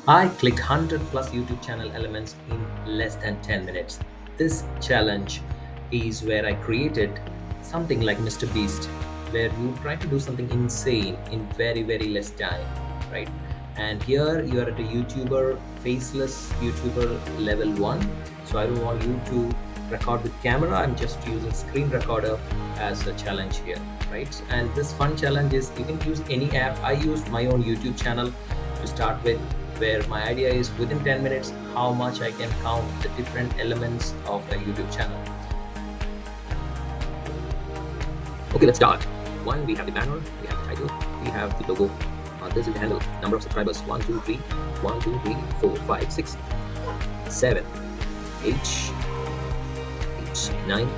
I clicked 100 plus YouTube channel elements in less than 10 minutes. This challenge is where I created something like MrBeast, where you try to do something insane in very, very less time, right? And here you are at a YouTuber, faceless YouTuber level 1. So I don't want you to record with camera. I'm just using screen recorder as a challenge here, right? And this fun challenge is you can use any app. I used my own YouTube channel to start with, where my idea is within 10 minutes how much I can count the different elements of a YouTube channel. Okay, let's start. One, we have the banner, we have the title, we have the logo. This is the handle. Number of subscribers: 1, 2, 3, 1, 2, 3, 4, 5, 6, 7, 8, 9,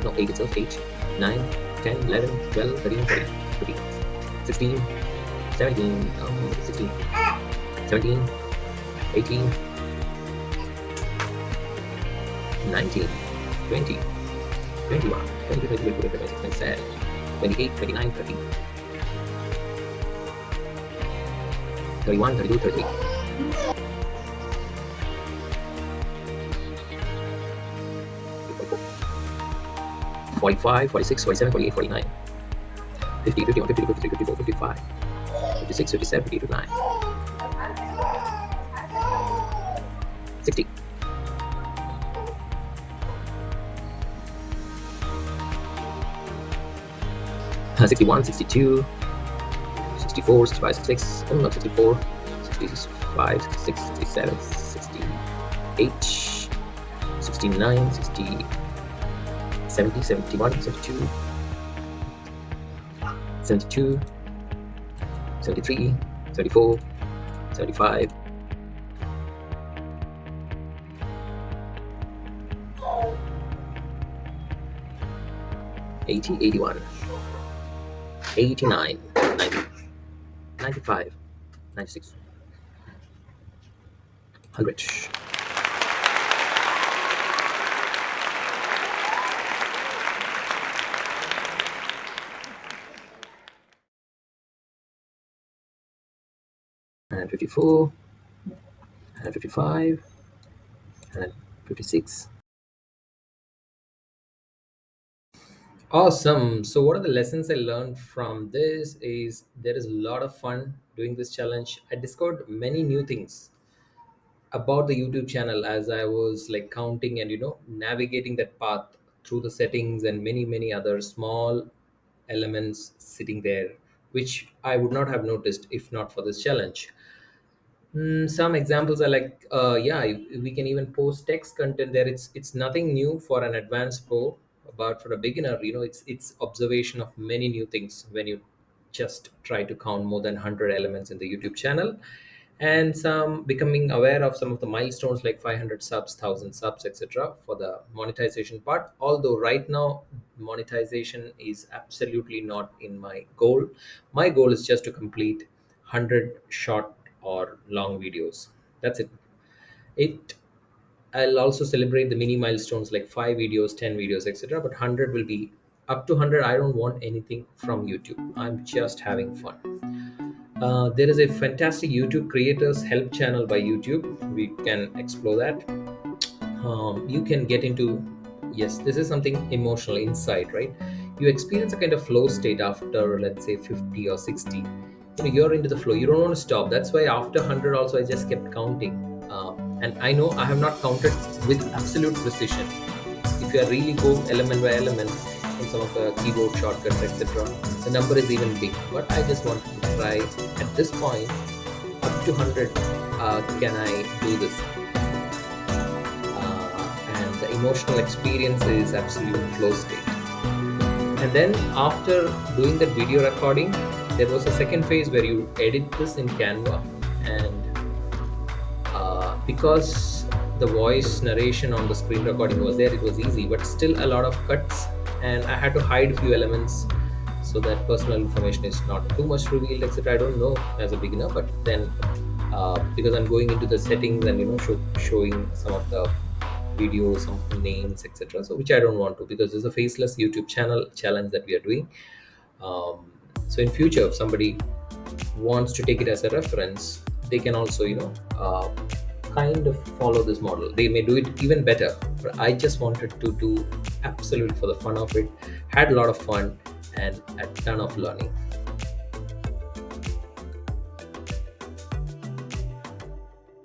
no, 8 itself, 8, 9, 10, 11, 12, 13, 14, 15, 16, 17, 16, 17, 18, 19, 20, 21, 22, 23, 24, 25, 26, 27, 28, 29, 30, 31, 32, 33. 45, 46, 47, 48, 49, 50, 51, 52, 53, 54, 55, 56, 57, 59, 60, 61, 62, 64, 65, 66, oh no, 64, 65, 66, 67, 68, 69, 60, 70, 71, 72, 72, 73, 74, 75, 80, 81, 89, 90, 95, 96, 100. 154, 155, 156. Awesome. So what are the lessons I learned from this is there is a lot of fun doing this challenge. I discovered many new things about the YouTube channel as I was like counting and navigating that path through the settings and many other small elements sitting there, which I would not have noticed if not for this challenge. Some examples are like, yeah, we can even post text content there. It's nothing new for an advanced pro, but for a beginner, it's observation of many new things when you just try to count more than 100 elements in the YouTube channel, and some becoming aware of some of the milestones like 500 subs, 1,000 subs, etc. for the monetization part. Although right now monetization is absolutely not in my goal. My goal is just to complete 100 short or long videos. That's it. It I'll also celebrate the mini milestones like 5 videos, 10 videos, etc. But 100 will be up to 100. I don't want anything from YouTube. I'm just having fun. There is a fantastic YouTube creators help channel by YouTube. We can explore that. You can get into, yes, this is something emotional inside, right? You experience a kind of flow state after, let's say, 50 or 60. You're into the flow, you don't want to stop. That's why after 100 also I just kept counting. And I know I have not counted with absolute precision. If you are really go element by element in some of the keyboard shortcuts, etc., the number is even big. But I just want to try at this point up to 100. Can I do this? And the emotional experience is absolute flow state. And then after doing that video recording, there was a second phase where you edit this in Canva. And because the voice narration on the screen recording was there, it was easy, but still a lot of cuts, and I had to hide a few elements so that personal information is not too much revealed, etc. I don't know as a beginner, but then because I'm going into the settings and showing some of the videos, some of the names, etc. So which I don't want to, because it's a faceless YouTube channel challenge that we are doing. So in future, if somebody wants to take it as a reference, they can also kind of follow this model. They may do it even better, but I just wanted to do absolutely for the fun of it. Had a lot of fun and a ton of learning.